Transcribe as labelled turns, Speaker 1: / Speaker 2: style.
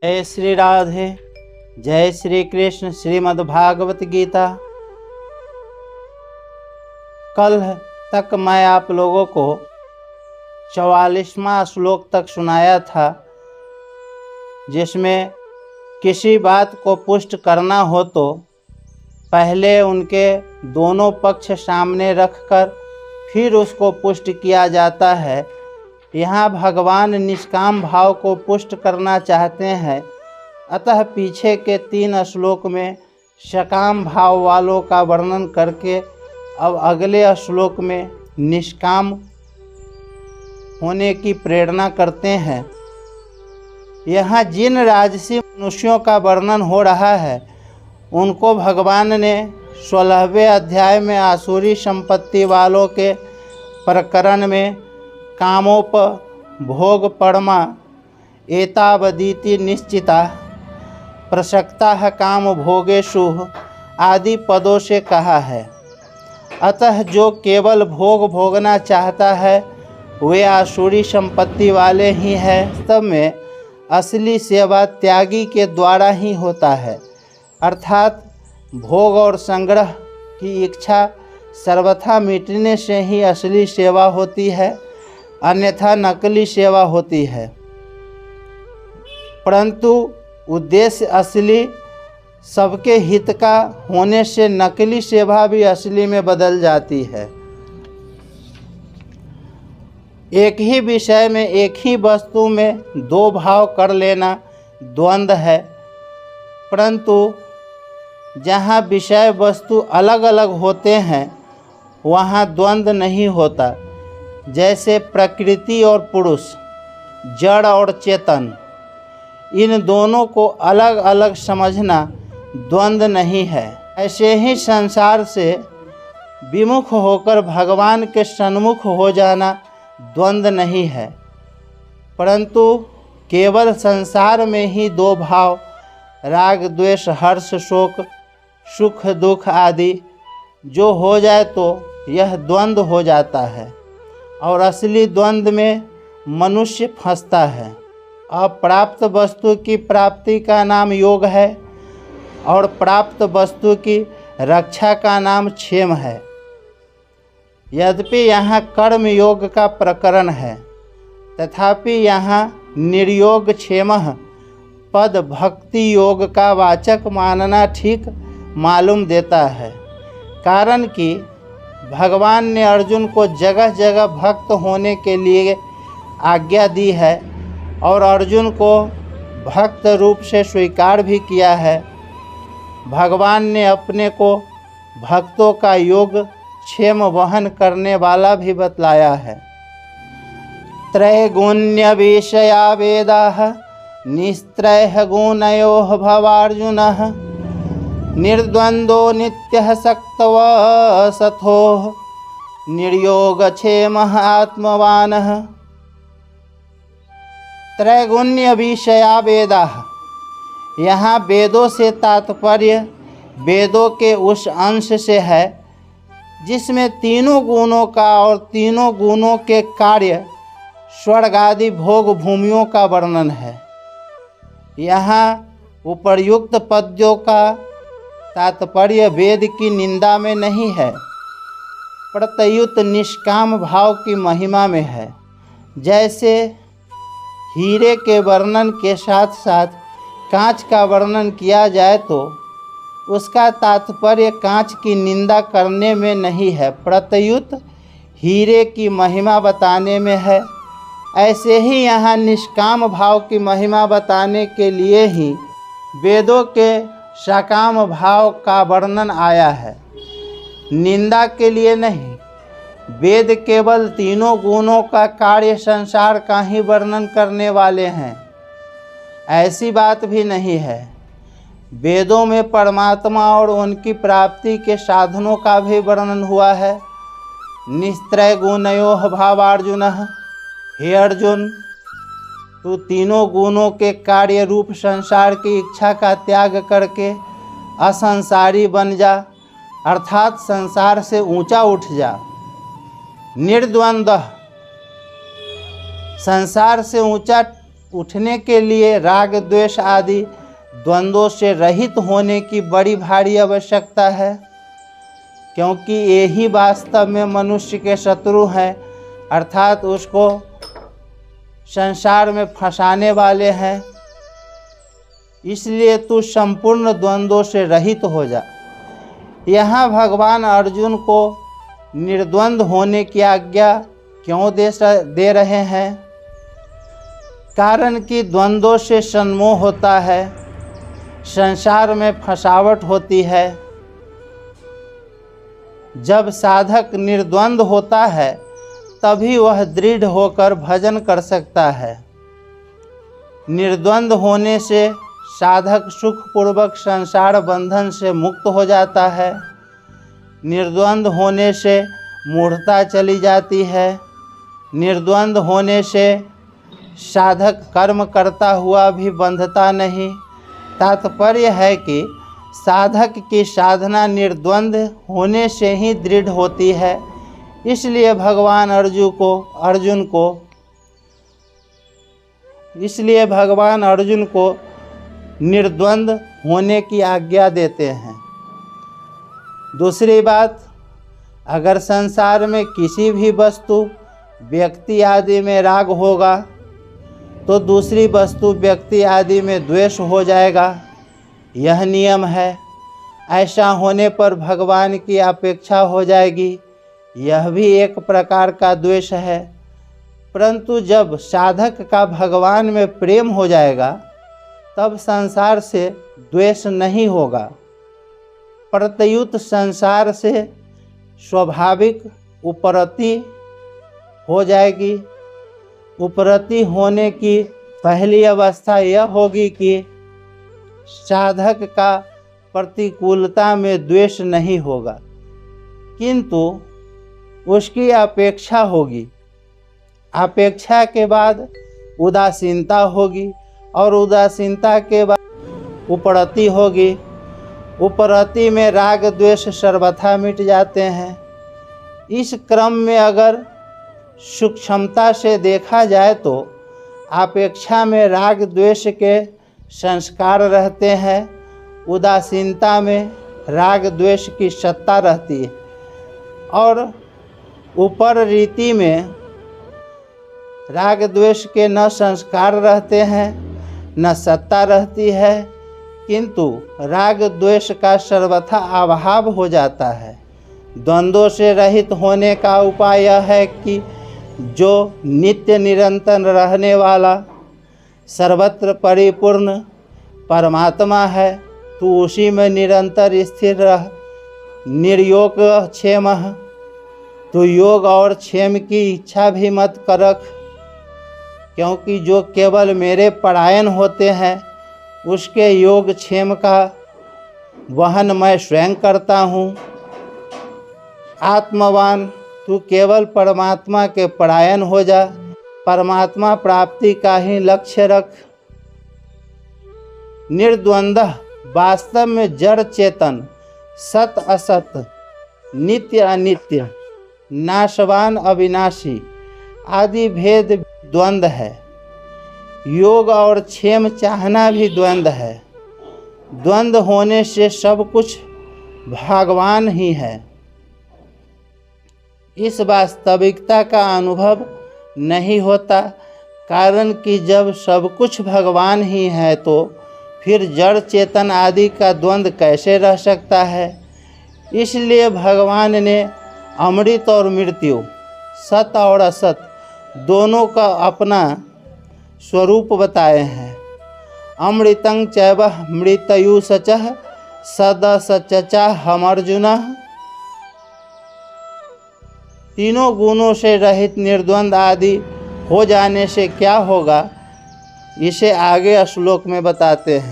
Speaker 1: जय श्री राधे। जय श्री कृष्ण। श्रीमद् भागवत गीता। कल तक मैं आप लोगों को 44वां श्लोक तक सुनाया था, जिसमें किसी बात को पुष्ट करना हो तो पहले उनके दोनों पक्ष सामने रखकर फिर उसको पुष्ट किया जाता है। यहाँ भगवान निष्काम भाव को पुष्ट करना चाहते हैं, अतः पीछे के 3 श्लोक में सकाम भाव वालों का वर्णन करके अब अगले श्लोक में निष्काम होने की प्रेरणा करते हैं। यहाँ जिन राजसी मनुष्यों का वर्णन हो रहा है उनको भगवान ने 16वें अध्याय में आसुरी संपत्ति वालों के प्रकरण में कामोपभोग परमा एतावदीति निश्चिता प्रसक्ता काम भोगेषु आदि पदों से कहा है। अतः जो केवल भोग भोगना चाहता है वे आसुरी संपत्ति वाले ही हैं। वास्तव में असली सेवा त्यागी के द्वारा ही होता है, अर्थात भोग और संग्रह की इच्छा सर्वथा मिटने से ही असली सेवा होती है, अन्यथा नकली सेवा होती है। परंतु उद्देश्य असली सबके हित का होने से नकली सेवा भी असली में बदल जाती है। एक ही विषय में एक ही वस्तु में 2 भाव कर लेना द्वंद्व है, परंतु जहाँ विषय वस्तु अलग अलग होते हैं वहाँ द्वंद्व नहीं होता। जैसे प्रकृति और पुरुष, जड़ और चेतन, इन दोनों को अलग अलग समझना द्वंद्व नहीं है। ऐसे ही संसार से विमुख होकर भगवान के सन्मुख हो जाना द्वंद्व नहीं है, परंतु केवल संसार में ही 2 भाव राग द्वेष हर्ष शोक सुख दुख आदि जो हो जाए तो यह द्वंद्व हो जाता है, और असली द्वंद्व में मनुष्य फंसता है। अप्राप्त वस्तु की प्राप्ति का नाम योग है और प्राप्त वस्तु की रक्षा का नाम क्षेम है। यद्यपि यहाँ कर्म योग का प्रकरण है, तथापि यहाँ निर्योग क्षेमः पद भक्ति योग का वाचक मानना ठीक मालूम देता है। कारण कि भगवान ने अर्जुन को जगह जगह भक्त होने के लिए आज्ञा दी है और अर्जुन को भक्त रूप से स्वीकार भी किया है। भगवान ने अपने को भक्तों का योग क्षेम वहन करने वाला भी बतलाया है। त्रैगुण्य विषया वेदाः निस्त्रैः गुणयोः भवार्जुनः निर्द्वंद्वो नित्यः सक्तवसथो निर्योगक्षेमः आत्मवानः। त्रैगुण्य विषया वेदाः, यहाँ वेदों से तात्पर्य वेदों के उस अंश से है जिसमें तीनों गुणों का और तीनों गुणों के कार्य स्वर्ग आदि भोग भूमियों का वर्णन है। यहाँ उपर्युक्त पद्यों का तात्पर्य वेद की निंदा में नहीं है, प्रत्युत निष्काम भाव की महिमा में है। जैसे हीरे के वर्णन के साथ साथ कांच का वर्णन किया जाए तो उसका तात्पर्य कांच की निंदा करने में नहीं है, प्रत्युत हीरे की महिमा बताने में है। ऐसे ही यहाँ निष्काम भाव की महिमा बताने के लिए ही वेदों के सकाम भाव का वर्णन आया है, निंदा के लिए नहीं। वेद केवल तीनों गुणों का कार्य संसार का ही वर्णन करने वाले हैं, ऐसी बात भी नहीं है। वेदों में परमात्मा और उनकी प्राप्ति के साधनों का भी वर्णन हुआ है। निस्त्रय गुणयोः भावार्जुनः, हे अर्जुन, तू तीनों गुणों के कार्य रूप संसार की इच्छा का त्याग करके असंसारी बन जा, अर्थात संसार से ऊंचा उठ जा। निर्द्वंद्व, संसार से ऊंचा उठने के लिए राग द्वेष आदि द्वंद्वों से रहित होने की बड़ी भारी आवश्यकता है, क्योंकि ये ही वास्तव में मनुष्य के शत्रु हैं, अर्थात उसको संसार में फंसाने वाले हैं। इसलिए तू संपूर्ण द्वंद्वों से रहित हो जा। यहाँ भगवान अर्जुन को निर्द्वंद होने की आज्ञा क्यों दे रहे हैं? कारण कि द्वंद्वों से सन्मोह होता है, संसार में फंसावट होती है। जब साधक निर्द्वंद होता है तभी वह दृढ़ होकर भजन कर सकता है। निर्द्वंद होने से साधक सुखपूर्वक संसार बंधन से मुक्त हो जाता है। निर्द्वंद होने से मूढ़ता चली जाती है। निर्द्वंद होने से साधक कर्म करता हुआ भी बंधता नहीं। तात्पर्य है कि साधक की साधना निर्द्वंद होने से ही दृढ़ होती है। इसलिए भगवान अर्जुन को निर्द्वंद होने की आज्ञा देते हैं। दूसरी बात, अगर संसार में किसी भी वस्तु, व्यक्ति आदि में राग होगा तो दूसरी वस्तु, व्यक्ति आदि में द्वेष हो जाएगा। यह नियम है। ऐसा होने पर भगवान की अपेक्षा हो जाएगी। यह भी एक प्रकार का द्वेष है। परंतु जब साधक का भगवान में प्रेम हो जाएगा तब संसार से द्वेष नहीं होगा। प्रत्युत संसार से स्वाभाविक उपरति हो जाएगी। उपरति होने की पहली अवस्था यह होगी कि साधक का प्रतिकूलता में द्वेष नहीं होगा, किंतु उसकी अपेक्षा होगी। अपेक्षा के बाद उदासीनता होगी और उदासीनता के बाद उपरति होगी। उपरति में राग द्वेष सर्वथा मिट जाते हैं। इस क्रम में अगर सूक्ष्मता से देखा जाए तो अपेक्षा में राग द्वेष के संस्कार रहते हैं, उदासीनता में राग द्वेष की सत्ता रहती है, और ऊपर रीति में राग द्वेष के न संस्कार रहते हैं न सत्ता रहती है, किंतु राग द्वेष का सर्वथा अभाव हो जाता है। द्वंद्वों से रहित होने का उपाय यह है कि जो नित्य निरंतर रहने वाला सर्वत्र परिपूर्ण परमात्मा है, तू उसी में निरंतर स्थिर रह। निर्योग क्षेमः, तू योग और क्षेम की इच्छा भी मत करख, क्योंकि जो केवल मेरे परायण होते हैं उसके योग क्षेम का वहन मैं स्वयं करता हूँ। आत्मवान, तू केवल परमात्मा के परायण हो जा, परमात्मा प्राप्ति का ही लक्ष्य रख। निर्द्वंद्व, वास्तव में जड़ चेतन, सत असत, नित्य अनित्य, नाशवान अविनाशी आदि भेद द्वंद्व है। योग और क्षेम चाहना भी द्वंद्व है। द्वंद्व होने से सब कुछ भगवान ही है। इस वास्तविकता का अनुभव नहीं होता, कारण कि जब सब कुछ भगवान ही है तो फिर जड़ चेतन आदि का द्वंद्व कैसे रह सकता है। इसलिए भगवान ने अमृत और मृत्यु, सत और असत दोनों का अपना स्वरूप बताए हैं। अमृतं चैव मृत्यु सचः सदसच्चा हम अर्जुन। तीनों गुणों से रहित निर्द्वंद आदि हो जाने से क्या होगा, इसे आगे श्लोक में बताते हैं।